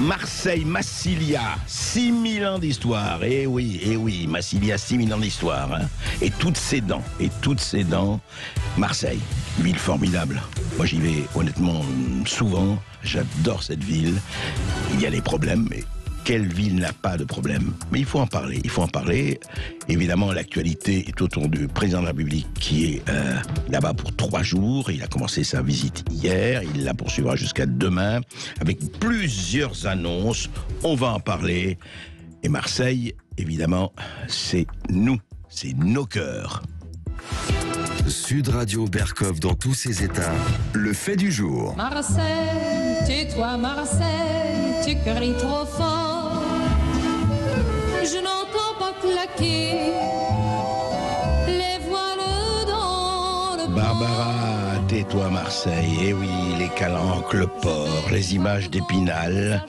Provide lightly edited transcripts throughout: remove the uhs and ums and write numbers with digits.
Marseille, Massilia, 6000 ans d'histoire. Eh oui, Massilia, 6000 ans d'histoire. Hein. Et toutes ses dents, Marseille, ville formidable. Moi, j'y vais honnêtement souvent. J'adore cette ville. Il y a des problèmes, mais quelle ville n'a pas de problème? Mais il faut en parler. Évidemment, l'actualité est autour du président de la République qui est là-bas pour 3 jours. Il a commencé sa visite hier. Il la poursuivra jusqu'à demain avec plusieurs annonces. On va en parler. Et Marseille, évidemment, c'est nous. C'est nos cœurs. Sud Radio Berkov dans tous ses états. Le fait du jour. Marseille, tais-toi Marseille, tu cries trop fort. Je n'entends pas claquer les voiles dans le port. Barbara, tais-toi Marseille. Eh oui, les calanques, le port, les images d'Épinal.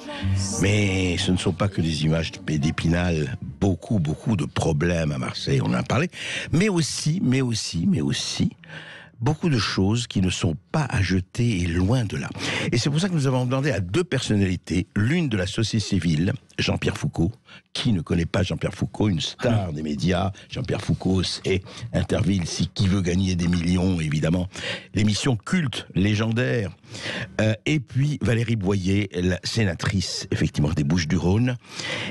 Mais ce ne sont pas que des images d'Épinal. Beaucoup de problèmes à Marseille, on en a parlé. Mais aussi, beaucoup de choses qui ne sont pas à jeter et loin de là. Et c'est pour ça que nous avons demandé à 2 personnalités, l'une de la société civile, Jean-Pierre Foucault. Qui ne connaît pas Jean-Pierre Foucault, une star des médias? Jean-Pierre Foucault, c'est Interville, si qui veut gagner des millions, évidemment. L'émission culte, légendaire. Et puis Valérie Boyer, la sénatrice, effectivement, des Bouches-du-Rhône,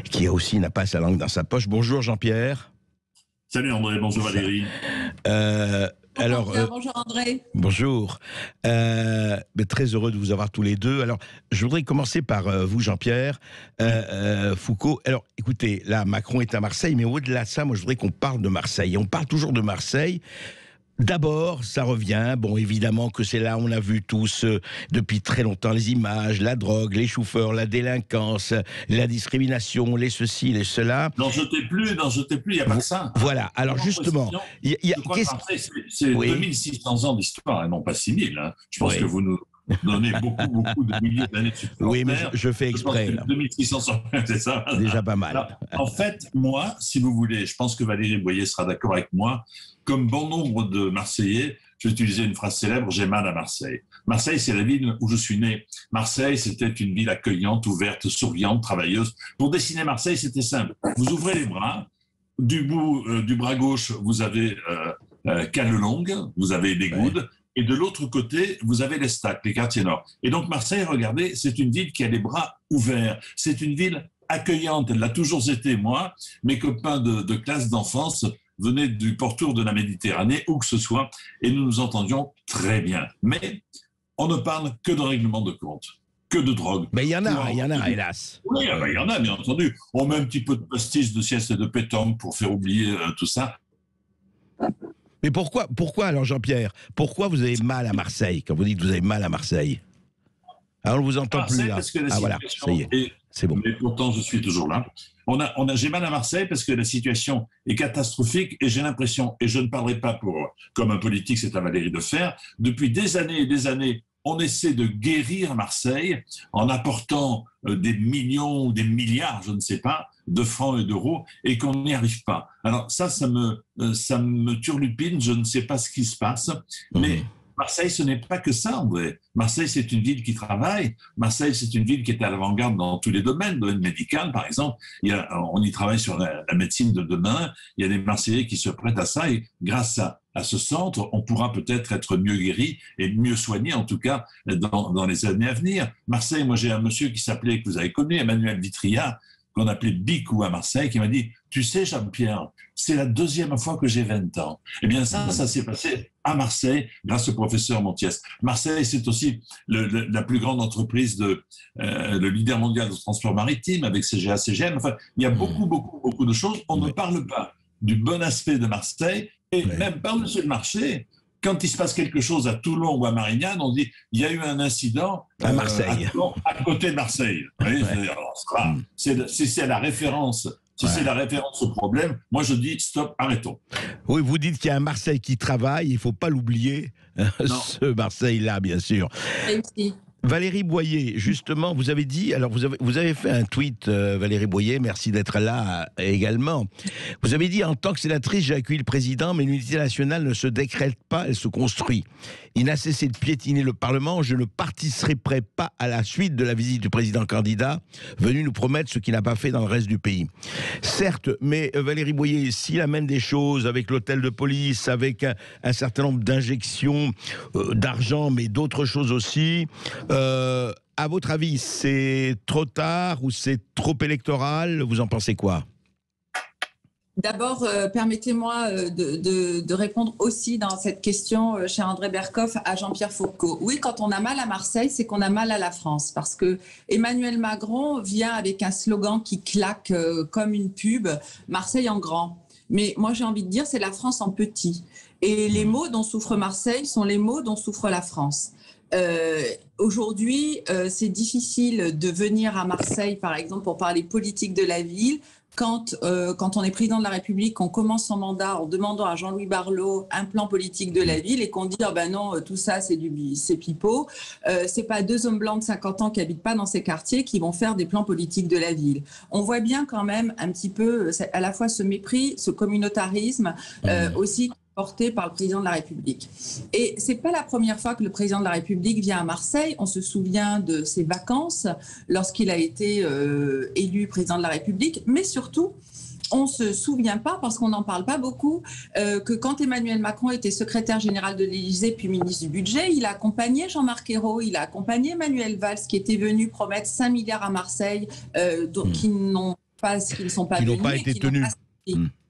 qui aussi n'a pas sa langue dans sa poche. Bonjour Jean-Pierre. Salut André, bonjour Valérie. Bonjour André. Bonjour. Très heureux de vous avoir tous les deux. Alors, je voudrais commencer par vous, Jean-Pierre. Foucault. Alors, écoutez, là, Macron est à Marseille, mais au-delà de ça, moi, je voudrais qu'on parle de Marseille. Et on parle toujours de Marseille. D'abord, ça revient, bon, évidemment que c'est là, on a vu tous, depuis très longtemps, les images, la drogue, les chauffeurs, la délinquance, la discrimination, les ceci, les cela. N'en jetez plus, il n'y a pas que ça. Voilà, alors justement... Je crois que Marseille, c'est 2600 ans d'histoire, et non pas 6000. Hein. Je pense que vous nous donnez beaucoup de milliers d'années supplémentaires. Oui, mais je fais exprès. 2600 ans, c'est ça. Déjà pas mal. Alors, en fait, moi, si vous voulez, je pense que Valérie Boyer sera d'accord avec moi, comme bon nombre de Marseillais, je vais utiliser une phrase célèbre, j'ai mal à Marseille. Marseille, c'est la ville où je suis né. Marseille, c'était une ville accueillante, ouverte, souriante, travailleuse. Pour dessiner Marseille, c'était simple. Vous ouvrez les bras, du bout du bras gauche, vous avez Cannelongue, vous avez les Goudes, et de l'autre côté, vous avez les Stacks, les quartiers nord. Et donc Marseille, regardez, c'est une ville qui a les bras ouverts. C'est une ville accueillante, elle l'a toujours été, moi. Mes copains de classe d'enfance venaient du pourtour de la Méditerranée, où que ce soit, et nous nous entendions très bien. Mais on ne parle que de règlement de compte, que de drogue. Mais il y en a, hélas. Oui, il y en a, bien entendu. On met un petit peu de pastis, de sieste et de pétanque pour faire oublier tout ça. Mais pourquoi alors, Jean-Pierre? Pourquoi vous avez mal à Marseille, quand vous dites que vous avez mal à Marseille? Alors, on ne vous entend plus, là. Voilà, ça y est, c'est bon. Mais pourtant, je suis toujours là. J'ai mal à Marseille parce que la situation est catastrophique et j'ai l'impression, et je ne parlerai pas comme un politique, c'est à Valérie de faire, depuis des années et des années, on essaie de guérir Marseille en apportant des millions ou des milliards, je ne sais pas, de francs et d'euros, et qu'on n'y arrive pas. Alors ça me turlupine, je ne sais pas ce qui se passe, mais Marseille, ce n'est pas que ça, André. Marseille, c'est une ville qui travaille. Marseille, c'est une ville qui est à l'avant-garde dans tous les domaines, domaine médical, par exemple. On y travaille sur la médecine de demain. Il y a des Marseillais qui se prêtent à ça, et grâce à ce centre, on pourra peut-être être mieux guéri et mieux soigné, en tout cas, dans les années à venir. Marseille, moi, j'ai un monsieur qui s'appelait, que vous avez connu, Emmanuel Vitria, qu'on appelait Bicou à Marseille, qui m'a dit « Tu sais, Jean-Pierre, c'est la 2e fois que j'ai 20 ans. » Eh bien, ça s'est passé à Marseille grâce au professeur Montiès. Marseille, c'est aussi la plus grande entreprise, le leader mondial de transport maritime avec CGA, CGM. Enfin, il y a beaucoup de choses. On ne parle pas du bon aspect de Marseille et même par-dessus le marché. Quand il se passe quelque chose à Toulon ou à Marignane, on dit il y a eu un incident à Marseille, à côté de Marseille. Oui, c'est la référence. Si c'est la référence au problème, moi je dis stop, arrêtons. Oui, vous dites qu'il y a un Marseille qui travaille, il ne faut pas l'oublier, ce Marseille-là, bien sûr. Valérie Boyer, justement, vous avez dit, alors vous avez fait un tweet, Valérie Boyer, merci d'être là également. Vous avez dit, en tant que sénatrice, j'ai accueilli le président, mais l'unité nationale ne se décrète pas, elle se construit. Il n'a cessé de piétiner le Parlement, je ne participerai pas à la suite de la visite du président candidat, venu nous promettre ce qu'il n'a pas fait dans le reste du pays. Certes, mais Valérie Boyer, s'il amène des choses avec l'hôtel de police, avec un certain nombre d'injections d'argent, mais d'autres choses aussi, à votre avis, c'est trop tard ou c'est trop électoral? Vous en pensez quoi? D'abord, permettez-moi de répondre aussi dans cette question, cher André Berkoff, à Jean-Pierre Foucault. Oui, quand on a mal à Marseille, c'est qu'on a mal à la France. Parce que Emmanuel Macron vient avec un slogan qui claque comme une pub, Marseille en grand. Mais moi, j'ai envie de dire, c'est la France en petit. Et les maux dont souffre Marseille sont les maux dont souffre la France. Aujourd'hui, c'est difficile de venir à Marseille, par exemple, pour parler politique de la ville, quand on est président de la République, qu'on commence son mandat en demandant à Jean-Louis Barlot un plan politique de la ville et qu'on dit « Ah ben non, tout ça c'est pipeau, c'est pas deux hommes blancs de 50 ans qui habitent pas dans ces quartiers qui vont faire des plans politiques de la ville ». On voit bien quand même un petit peu à la fois ce mépris, ce communautarisme aussi porté par le président de la République. Et c'est pas la première fois que le président de la République vient à Marseille. On se souvient de ses vacances lorsqu'il a été élu président de la République, mais surtout, on ne se souvient pas, parce qu'on n'en parle pas beaucoup, que quand Emmanuel Macron était secrétaire général de l'Élysée puis ministre du Budget, il a accompagné Jean-Marc Ayrault, il a accompagné Manuel Valls qui était venu promettre 5 milliards à Marseille, qui ne sont pas été tenus.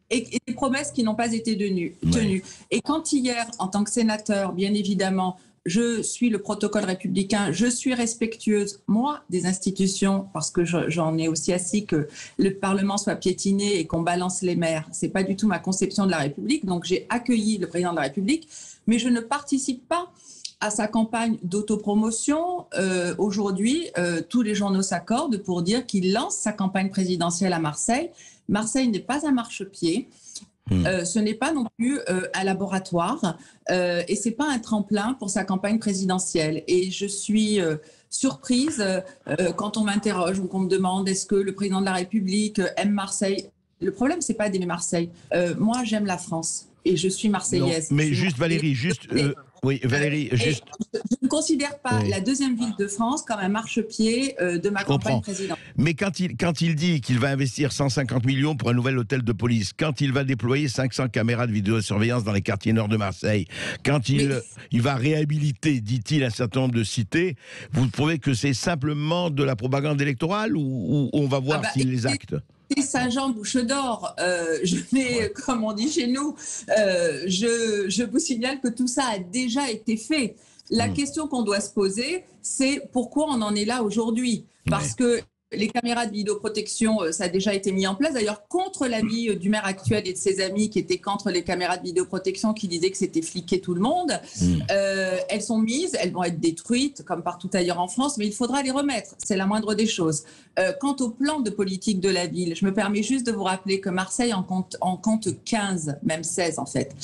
Et des promesses qui n'ont pas été tenues. Ouais. Et quand hier, en tant que sénateur, bien évidemment, je suis le protocole républicain, je suis respectueuse, moi, des institutions, parce que j'en ai aussi assez que le Parlement soit piétiné et qu'on balance les maires. Ce n'est pas du tout ma conception de la République, donc j'ai accueilli le président de la République, mais je ne participe pas à sa campagne d'autopromotion. Aujourd'hui, tous les journaux s'accordent pour dire qu'il lance sa campagne présidentielle à Marseille. Marseille n'est pas un marchepied, ce n'est pas non plus un laboratoire et ce n'est pas un tremplin pour sa campagne présidentielle. Et je suis surprise quand on m'interroge ou qu'on me demande est-ce que le président de la République aime Marseille. Le problème, ce n'est pas d'aimer Marseille. Moi, j'aime la France et je suis marseillaise. Non, mais juste Valérie, oui, Valérie, juste... Je ne considère pas la deuxième ville de France comme un marchepied de ma campagne présidentielle. Mais quand il dit qu'il va investir 150 millions pour un nouvel hôtel de police, quand il va déployer 500 caméras de vidéosurveillance dans les quartiers nord de Marseille, quand il va réhabiliter, dit-il, un certain nombre de cités, vous trouvez que c'est simplement de la propagande électorale ou on va voir s'il les acte? Saint-Jean bouche d'or, comme on dit chez nous, je vous signale que tout ça a déjà été fait. La question qu'on doit se poser, c'est pourquoi on en est là aujourd'hui. Parce que les caméras de vidéoprotection, ça a déjà été mis en place. D'ailleurs, contre l'avis du maire actuel et de ses amis qui étaient contre les caméras de vidéoprotection, qui disaient que c'était fliquer tout le monde. Elles sont mises, elles vont être détruites, comme partout ailleurs en France, mais il faudra les remettre. C'est la moindre des choses. Quant au plan de politique de la ville, je me permets juste de vous rappeler que Marseille en compte 15, même 16 en fait.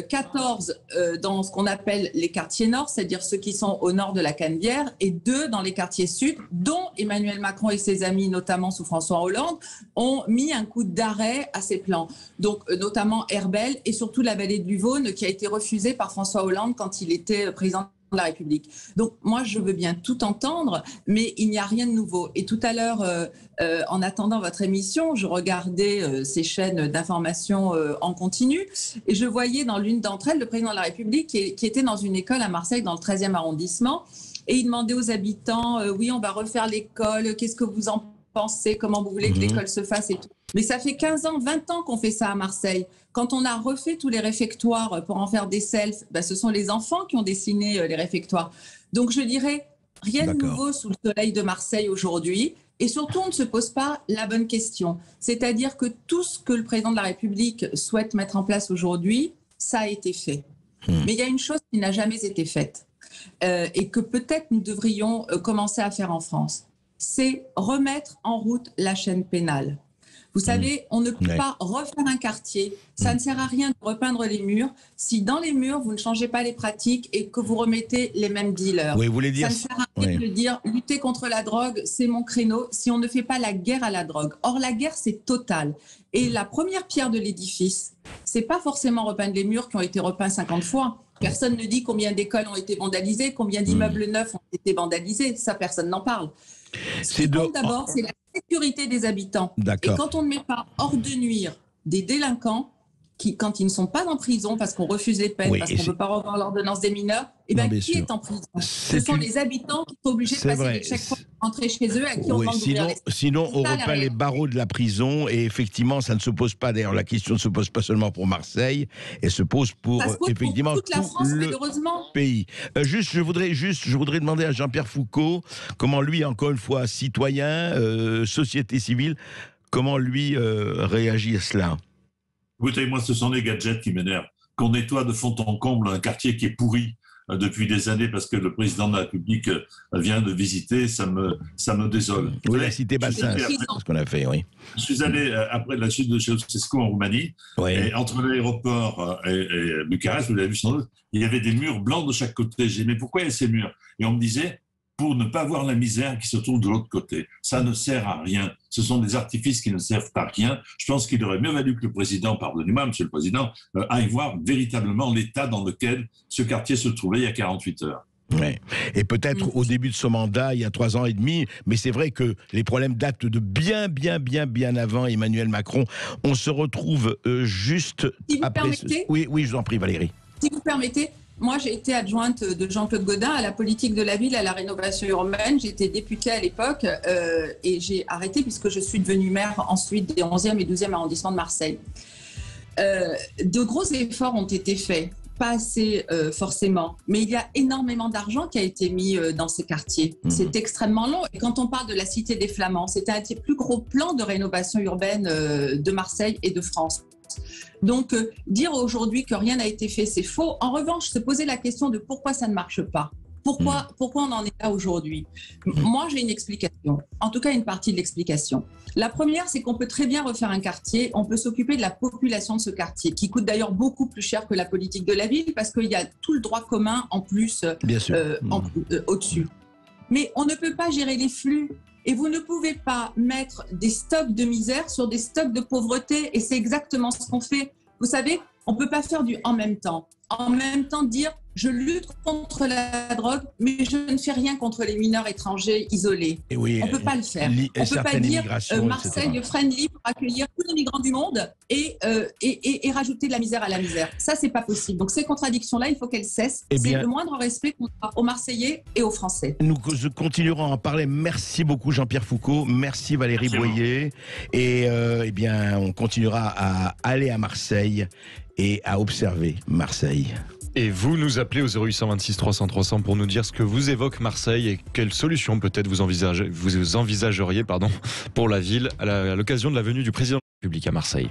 14 dans ce qu'on appelle les quartiers nord, c'est-à-dire ceux qui sont au nord de la Canebière, et 2 dans les quartiers sud, dont Emmanuel Macron et ses amis, notamment sous François Hollande, ont mis un coup d'arrêt à ces plans. Donc, notamment Herbel et surtout la vallée de l'Uvaune, qui a été refusée par François Hollande quand il était président de la République. Donc, moi, je veux bien tout entendre, mais il n'y a rien de nouveau. Et tout à l'heure, en attendant votre émission, je regardais ces chaînes d'information en continu et je voyais dans l'une d'entre elles le président de la République qui était dans une école à Marseille, dans le 13e arrondissement. Et il demandait aux habitants, oui, on va refaire l'école, qu'est-ce que vous en pensez, comment vous voulez que l'école se fasse et tout. Mais ça fait 15 ans, 20 ans qu'on fait ça à Marseille. Quand on a refait tous les réfectoires pour en faire des selfs, ce sont les enfants qui ont dessiné les réfectoires. Donc je dirais, rien de nouveau sous le soleil de Marseille aujourd'hui. Et surtout, on ne se pose pas la bonne question. C'est-à-dire que tout ce que le président de la République souhaite mettre en place aujourd'hui, ça a été fait. Mais il y a une chose qui n'a jamais été faite. Et que peut-être nous devrions commencer à faire en France, c'est remettre en route la chaîne pénale. Vous savez, on ne peut pas refaire un quartier. Ça ne sert à rien de repeindre les murs si dans les murs, vous ne changez pas les pratiques et que vous remettez les mêmes dealers. Oui, vous voulez dire... Ça ne sert à rien de dire lutter contre la drogue, c'est mon créneau, si on ne fait pas la guerre à la drogue. Or, la guerre, c'est total. Et la première pierre de l'édifice, c'est pas forcément repeindre les murs qui ont été repeints 50 fois. Personne ne dit combien d'écoles ont été vandalisées, combien d'immeubles neufs ont été vandalisés. Ça, personne n'en parle. Ce qui compte d'abord, c'est la sécurité des habitants. Et quand on ne met pas hors de nuire des délinquants, qui, quand ils ne sont pas en prison parce qu'on refuse les peines, parce qu'on ne peut pas revoir l'ordonnance des mineurs, et bien qui est en prison? Ce sont les habitants qui sont obligés de passer chaque fois rentrer chez eux, à qui on demande d'ouvrir les... Sinon, on repeint les barreaux de la prison et effectivement, ça ne se pose pas. D'ailleurs, la question ne se pose pas seulement pour Marseille, elle se pose pour effectivement toute la France, malheureusement. Pays. Je voudrais demander à Jean-Pierre Foucault comment lui, encore une fois, citoyen, société civile, comment lui réagit à cela. Écoutez, moi, ce sont les gadgets qui m'énervent. Qu'on nettoie de fond en comble un quartier qui est pourri depuis des années parce que le président de la République vient de visiter, ça me désole. Oui, la cité Bassin, c'est ce qu'on a fait, oui. Je suis allé, après la chute de Ceausescu en Roumanie, et entre l'aéroport et Bucarest, vous l'avez vu sans doute, il y avait des murs blancs de chaque côté. J'ai dit, mais pourquoi il y a ces murs? Et on me disait, pour ne pas voir la misère qui se trouve de l'autre côté. Ça ne sert à rien. Ce sont des artifices qui ne servent à rien. Je pense qu'il aurait mieux valu que le président, pardonnez-moi, monsieur le président, aille voir véritablement l'état dans lequel ce quartier se trouvait il y a 48 heures. Ouais. Et peut-être au début de son mandat, il y a 3 ans et demi, mais c'est vrai que les problèmes datent de bien avant Emmanuel Macron. On se retrouve juste si après... Oui, je vous en prie, Valérie. Si vous permettez... Moi, j'ai été adjointe de Jean-Claude Gaudin à la politique de la ville, à la rénovation urbaine. J'étais députée à l'époque et j'ai arrêté puisque je suis devenue maire ensuite des 11e et 12e arrondissements de Marseille. De gros efforts ont été faits, pas assez forcément, mais il y a énormément d'argent qui a été mis dans ces quartiers. C'est extrêmement long. Et quand on parle de la Cité des Flamands, c'était un des plus gros plans de rénovation urbaine de Marseille et de France. Donc, dire aujourd'hui que rien n'a été fait, c'est faux. En revanche, se poser la question de pourquoi ça ne marche pas. Pourquoi on en est là aujourd'hui? Moi, j'ai une explication. En tout cas, une partie de l'explication. La première, c'est qu'on peut très bien refaire un quartier. On peut s'occuper de la population de ce quartier, qui coûte d'ailleurs beaucoup plus cher que la politique de la ville, parce qu'il y a tout le droit commun en plus au-dessus. Mais on ne peut pas gérer les flux. Et vous ne pouvez pas mettre des stocks de misère sur des stocks de pauvreté. Et c'est exactement ce qu'on fait. Vous savez, on ne peut pas faire du en même temps. En même temps, dire je lutte contre la drogue, mais je ne fais rien contre les mineurs étrangers isolés. On ne peut pas le faire. On ne peut pas dire Marseille friendly pour accueillir tous les migrants du monde et rajouter de la misère à la misère. Ça, c'est pas possible. Donc ces contradictions-là, il faut qu'elles cessent. C'est le moindre respect qu'on a aux Marseillais et aux Français. Nous continuerons à en parler. Merci beaucoup Jean-Pierre Foucault. Merci Valérie Boyer. Et on continuera à aller à Marseille et à observer Marseille. Et vous nous appelez au 0826 300 300 pour nous dire ce que vous évoque Marseille et quelles solutions peut-être vous envisageriez pour la ville à l'occasion de la venue du président de la République à Marseille.